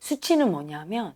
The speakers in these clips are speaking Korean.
수치는 뭐냐면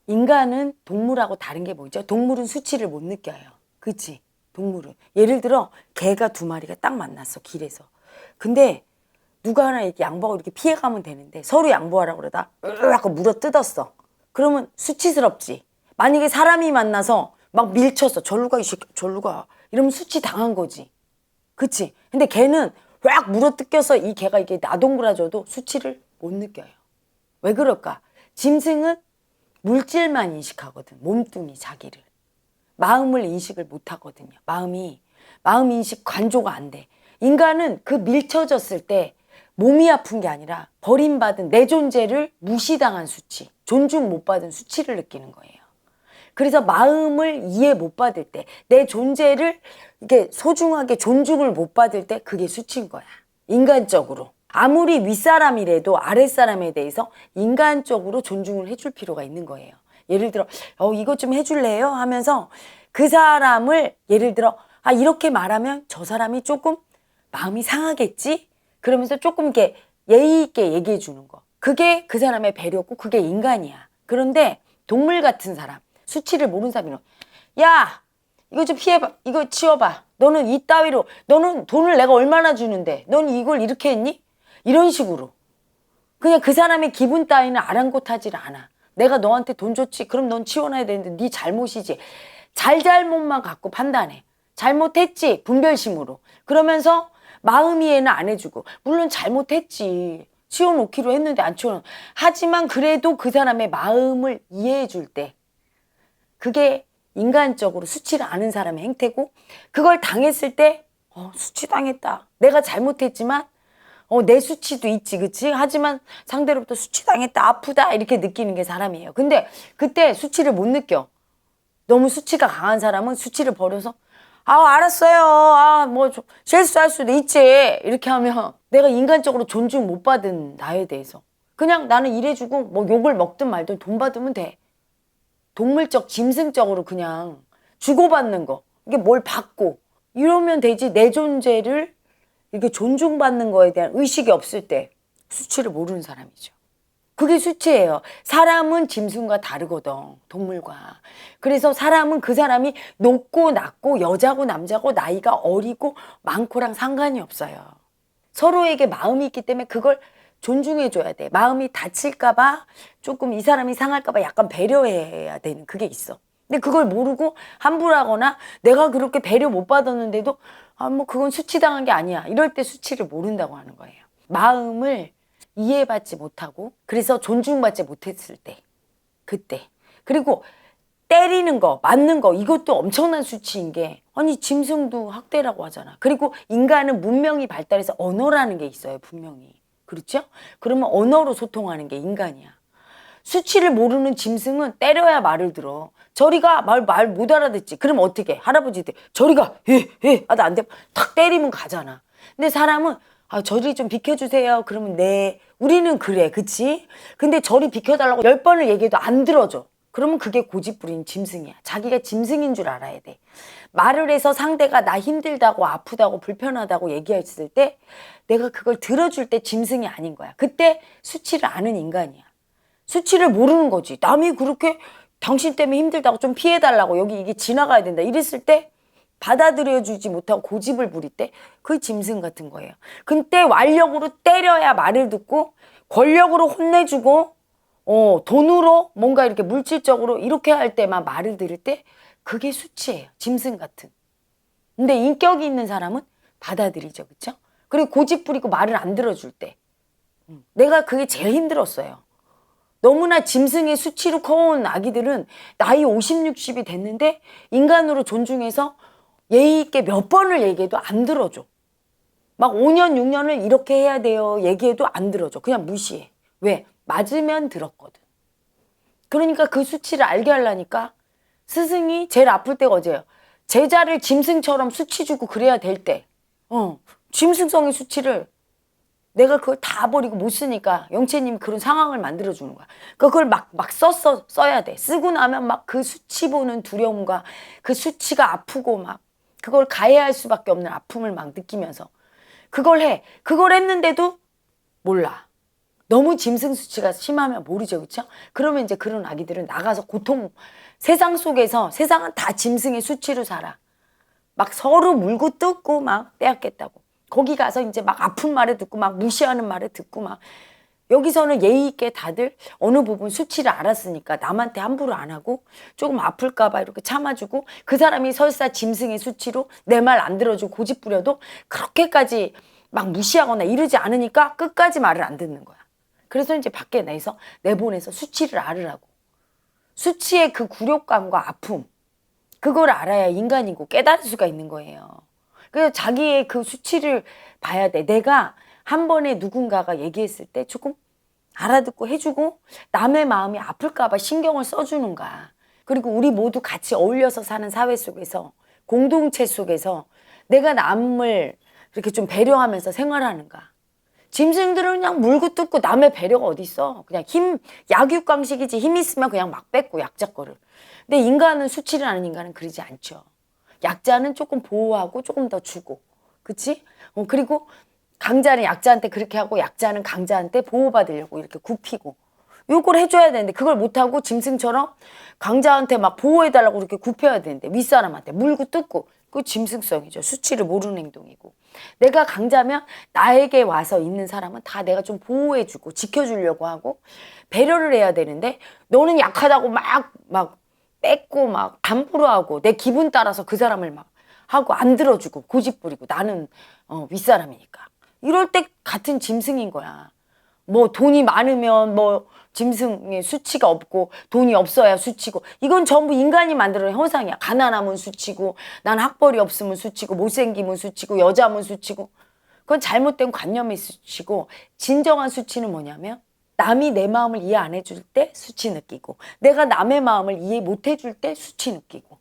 인간은 동물하고 다른 게 뭐죠? 동물은 수치를 못 느껴요. 그치? 동물은. 예를 들어 개가 두 마리가 딱 만났어, 길에서. 근데 누가 하나 이렇게 양보하고 이렇게 피해가면 되는데 서로 양보하라고 그러다 으악 물어 뜯었어. 그러면 수치스럽지. 만약에 사람이 만나서 막 밀쳤어. 절로 가, 이 새끼, 절로 가. 이러면 수치 당한 거지. 그치? 근데 걔는 막 물어 뜯겨서 이 개가 이게 나동그라져도 수치를 못 느껴요. 왜 그럴까? 짐승은 물질만 인식하거든. 몸뚱이 자기를. 마음을 인식을 못 하거든요. 마음 인식 관조가 안 돼. 인간은 그 밀쳐졌을 때 몸이 아픈 게 아니라 버림받은 내 존재를 무시당한 수치, 존중 못 받은 수치를 느끼는 거예요. 그래서 마음을 이해 못 받을 때, 내 존재를 이렇게 소중하게 존중을 못 받을 때 그게 수치인 거야. 인간적으로. 아무리 윗사람이라도 아랫사람에 대해서 인간적으로 존중을 해줄 필요가 있는 거예요. 예를 들어 이것 좀 해줄래요? 하면서 그 사람을 예를 들어 이렇게 말하면 저 사람이 조금 마음이 상하겠지? 그러면서 조금 이렇게 예의 있게 얘기해 주는 거. 그게 그 사람의 배려고 그게 인간이야. 그런데 동물 같은 사람, 수치를 모르는 사람이 야 이거 좀 피해봐. 이거 치워봐. 너는 이따위로 너는 돈을 내가 얼마나 주는데 넌 이걸 이렇게 했니? 이런 식으로. 그냥 그 사람의 기분 따위는 아랑곳하지 않아. 내가 너한테 돈 줬지? 그럼 넌 치워놔야 되는데 네 잘못이지. 잘못만 갖고 판단해. 잘못했지? 분별심으로. 그러면서 마음 이해는 안 해주고. 물론 잘못했지. 치워놓기로 했는데 안 치워놓. 하지만 그래도 그 사람의 마음을 이해해 줄 때 그게 인간적으로 수치를 아는 사람의 행태고 그걸 당했을 때 수치당했다. 내가 잘못했지만 내 수치도 있지, 그치? 하지만 상대로부터 수치당했다, 아프다 이렇게 느끼는 게 사람이에요. 근데 그때 수치를 못 느껴. 너무 수치가 강한 사람은 수치를 버려서 알았어요. 뭐 실수할 수도 있지. 이렇게 하면 내가 인간적으로 존중 못 받은 나에 대해서 그냥 나는 일해주고 뭐 욕을 먹든 말든 돈 받으면 돼. 동물적, 짐승적으로 그냥 주고받는 거. 이게 뭘 받고 이러면 되지. 내 존재를 이렇게 존중받는 거에 대한 의식이 없을 때 수치를 모르는 사람이죠. 그게 수치예요. 사람은 짐승과 다르거든. 동물과. 그래서 사람은 그 사람이 높고 낮고 여자고 남자고 나이가 어리고 많고랑 상관이 없어요. 서로에게 마음이 있기 때문에 그걸 존중해줘야 돼. 마음이 다칠까 봐 조금 이 사람이 상할까 봐 약간 배려해야 되는 그게 있어. 근데 그걸 모르고 함부로 하거나 내가 그렇게 배려 못 받았는데도 뭐 그건 수치당한 게 아니야. 이럴 때 수치를 모른다고 하는 거예요. 마음을 이해받지 못하고 그래서 존중받지 못했을 때 그때. 그리고 때리는 거, 맞는 거 이것도 엄청난 수치인 게 아니 짐승도 학대라고 하잖아. 그리고 인간은 문명이 발달해서 언어라는 게 있어요. 분명히. 그렇죠? 그러면 언어로 소통하는 게 인간이야. 수치를 모르는 짐승은 때려야 말을 들어. 저리가 말 못 알아듣지. 그럼 어떻게? 할아버지들 저리가 나 안 돼. 탁 때리면 가잖아. 근데 사람은 저리 좀 비켜주세요. 그러면 네. 우리는 그래. 그치? 근데 저리 비켜달라고 10번을 얘기해도 안 들어줘. 그러면 그게 고집부린 짐승이야. 자기가 짐승인 줄 알아야 돼. 말을 해서 상대가 나 힘들다고 아프다고 불편하다고 얘기했을 때 내가 그걸 들어줄 때 짐승이 아닌 거야. 그때 수치를 아는 인간이야. 수치를 모르는 거지. 남이 그렇게 당신 때문에 힘들다고 좀 피해달라고 여기 이게 지나가야 된다 이랬을 때 받아들여주지 못하고 고집을 부릴 때 그게 짐승 같은 거예요. 근데 완력으로 때려야 말을 듣고 권력으로 혼내주고 돈으로 뭔가 이렇게 물질적으로 이렇게 할 때만 말을 들을 때 그게 수치예요. 짐승 같은. 근데 인격이 있는 사람은 받아들이죠. 그쵸? 그리고 고집 부리고 말을 안 들어줄 때 내가 그게 제일 힘들었어요. 너무나 짐승의 수치로 커온 아기들은 나이 50, 60이 됐는데 인간으로 존중해서 예의 있게 몇 번을 얘기해도 안 들어줘. 막 5년, 6년을 이렇게 해야 돼요. 얘기해도 안 들어줘. 그냥 무시해. 왜? 맞으면 들었거든. 그러니까 그 수치를 알게 하려니까 스승이 제일 아플 때가 어제예요. 제자를 짐승처럼 수치 주고 그래야 될 때. 짐승성의 수치를 내가 그걸 다 버리고 못 쓰니까 영채님이 그런 상황을 만들어주는 거야. 그걸 막 써야 돼. 쓰고 나면 막 그 수치 보는 두려움과 그 수치가 아프고 막 그걸 가해할 수밖에 없는 아픔을 막 느끼면서 그걸 해. 그걸 했는데도 몰라. 너무 짐승 수치가 심하면 모르죠. 그렇죠? 그러면 이제 그런 아기들은 나가서 세상 속에서 세상은 다 짐승의 수치로 살아. 막 서로 물고 뜯고 막 빼앗겠다고. 거기 가서 이제 막 아픈 말을 듣고 막 무시하는 말을 듣고 막 여기서는 예의 있게 다들 어느 부분 수치를 알았으니까 남한테 함부로 안 하고 조금 아플까 봐 이렇게 참아주고 그 사람이 설사 짐승의 수치로 내 말 안 들어주고 고집 부려도 그렇게까지 막 무시하거나 이러지 않으니까 끝까지 말을 안 듣는 거야. 그래서 이제 밖에 내보내서 수치를 알으라고. 수치의 그 굴욕감과 아픔 그걸 알아야 인간이고 깨달을 수가 있는 거예요. 그래서 자기의 그 수치를 봐야 돼. 내가 한 번에 누군가가 얘기했을 때 조금 알아듣고 해주고 남의 마음이 아플까 봐 신경을 써주는가. 그리고 우리 모두 같이 어울려서 사는 사회 속에서 공동체 속에서 내가 남을 이렇게 좀 배려하면서 생활하는가. 짐승들은 그냥 물고 뜯고 남의 배려가 어디 있어. 그냥 약육강식이지. 힘 있으면 그냥 막 뺏고 약자거를. 근데 인간은 수치를 아는 인간은 그러지 않죠. 약자는 조금 보호하고 조금 더 주고. 그치? 그리고 강자는 약자한테 그렇게 하고 약자는 강자한테 보호받으려고 이렇게 굽히고. 요걸 해줘야 되는데 그걸 못하고 짐승처럼 강자한테 막 보호해달라고 이렇게 굽혀야 되는데 윗사람한테 물고 뜯고. 그 짐승성이죠. 수치를 모르는 행동이고. 내가 강자면 나에게 와서 있는 사람은 다 내가 좀 보호해주고 지켜주려고 하고 배려를 해야 되는데 너는 약하다고 막 뺏고 막 함부로 하고 내 기분 따라서 그 사람을 막 하고 안 들어주고 고집 부리고 나는 윗사람이니까. 이럴 때 같은 짐승인 거야. 뭐 돈이 많으면 뭐 짐승의 수치가 없고 돈이 없어야 수치고 이건 전부 인간이 만들어낸 허상이야. 가난하면 수치고 난 학벌이 없으면 수치고 못생기면 수치고 여자면 수치고 그건 잘못된 관념의 수치고 진정한 수치는 뭐냐면 남이 내 마음을 이해 안 해줄 때 수치 느끼고 내가 남의 마음을 이해 못 해줄 때 수치 느끼고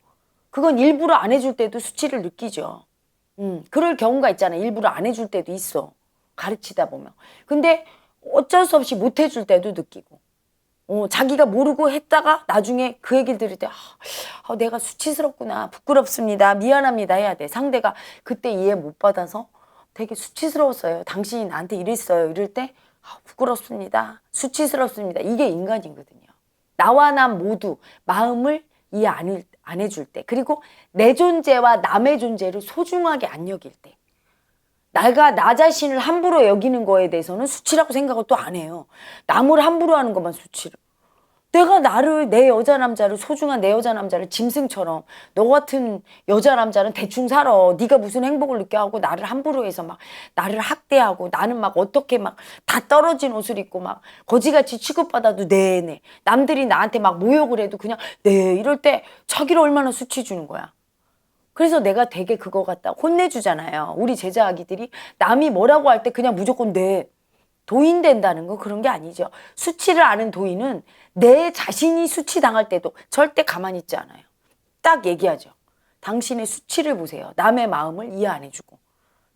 그건 일부러 안 해줄 때도 수치를 느끼죠. 그럴 경우가 있잖아. 일부러 안 해줄 때도 있어. 가르치다 보면. 근데 어쩔 수 없이 못 해줄 때도 느끼고 자기가 모르고 했다가 나중에 그 얘기를 들을 때 내가 수치스럽구나 부끄럽습니다 미안합니다 해야 돼. 상대가 그때 이해 못 받아서 되게 수치스러웠어요 당신이 나한테 이랬어요 이럴 때 부끄럽습니다 수치스럽습니다 이게 인간이거든요. 나와 남 모두 마음을 이해 안 해줄 때 그리고 내 존재와 남의 존재를 소중하게 안 여길 때 내가 나 자신을 함부로 여기는 거에 대해서는 수치라고 생각을 또 안 해요. 남을 함부로 하는 것만 수치로. 내가 내 여자 남자를 소중한 내 여자 남자를 짐승처럼 너 같은 여자 남자는 대충 살아. 네가 무슨 행복을 느껴 하고 나를 함부로 해서 막 나를 학대하고 나는 막 어떻게 막 다 떨어진 옷을 입고 막 거지같이 취급받아도 네네. 남들이 나한테 막 모욕을 해도 그냥 네 이럴 때 자기를 얼마나 수치 주는 거야. 그래서 내가 되게 그거 갖다 혼내주잖아요. 우리 제자 아기들이 남이 뭐라고 할 때 그냥 무조건 네. 도인 된다는 거 그런 게 아니죠. 수치를 아는 도인은 내 자신이 수치당할 때도 절대 가만히 있지 않아요. 딱 얘기하죠. 당신의 수치를 보세요. 남의 마음을 이해 안 해주고.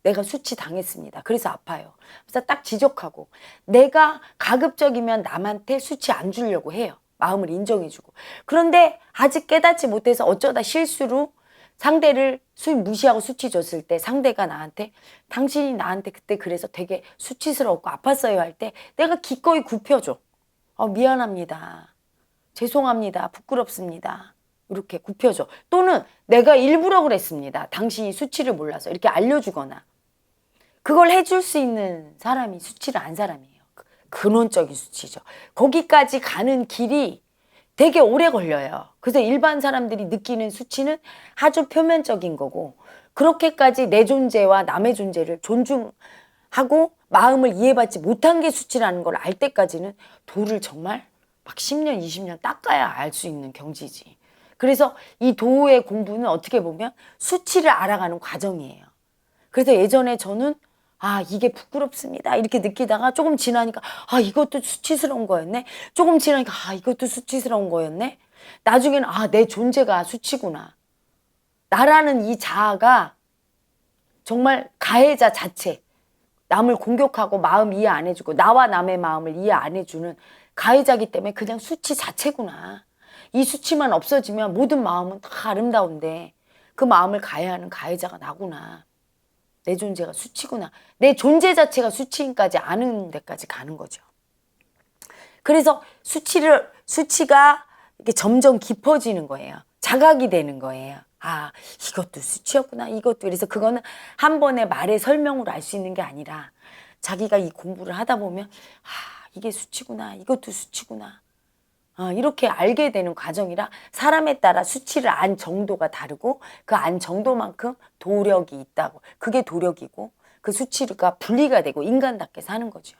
내가 수치당했습니다. 그래서 아파요. 그래서 딱 지적하고 내가 가급적이면 남한테 수치 안 주려고 해요. 마음을 인정해주고. 그런데 아직 깨닫지 못해서 어쩌다 실수로 상대를 무시하고 수치 줬을 때 상대가 나한테 당신이 나한테 그때 그래서 되게 수치스럽고 아팠어요 할 때 내가 기꺼이 굽혀줘. 미안합니다. 죄송합니다. 부끄럽습니다. 이렇게 굽혀줘. 또는 내가 일부러 그랬습니다. 당신이 수치를 몰라서 이렇게 알려주거나 그걸 해줄 수 있는 사람이 수치를 안 사람이에요. 근원적인 수치죠. 거기까지 가는 길이 되게 오래 걸려요. 그래서 일반 사람들이 느끼는 수치는 아주 표면적인 거고 그렇게까지 내 존재와 남의 존재를 존중하고 마음을 이해받지 못한 게 수치라는 걸 알 때까지는 도를 정말 막 10년, 20년 닦아야 알 수 있는 경지지. 그래서 이 도의 공부는 어떻게 보면 수치를 알아가는 과정이에요. 그래서 예전에 저는 이게 부끄럽습니다. 이렇게 느끼다가 조금 지나니까 이것도 수치스러운 거였네. 조금 지나니까 이것도 수치스러운 거였네. 나중에는 내 존재가 수치구나. 나라는 이 자아가 정말 가해자 자체. 남을 공격하고 마음 이해 안 해주고 나와 남의 마음을 이해 안 해주는 가해자기 때문에 그냥 수치 자체구나. 이 수치만 없어지면 모든 마음은 다 아름다운데 그 마음을 가해하는 가해자가 나구나. 내 존재가 수치구나. 내 존재 자체가 수치인까지 아는 데까지 가는 거죠. 그래서 수치가 이렇게 점점 깊어지는 거예요. 자각이 되는 거예요. 아, 이것도 수치였구나. 이것도. 그래서 그거는 한 번의 말의 설명으로 알 수 있는 게 아니라 자기가 이 공부를 하다 보면 아, 이게 수치구나. 이것도 수치구나. 이렇게 알게 되는 과정이라 사람에 따라 수치를 안 정도가 다르고 그 안 정도만큼 도력이 있다고. 그게 도력이고 그 수치가 분리가 되고 인간답게 사는 거죠.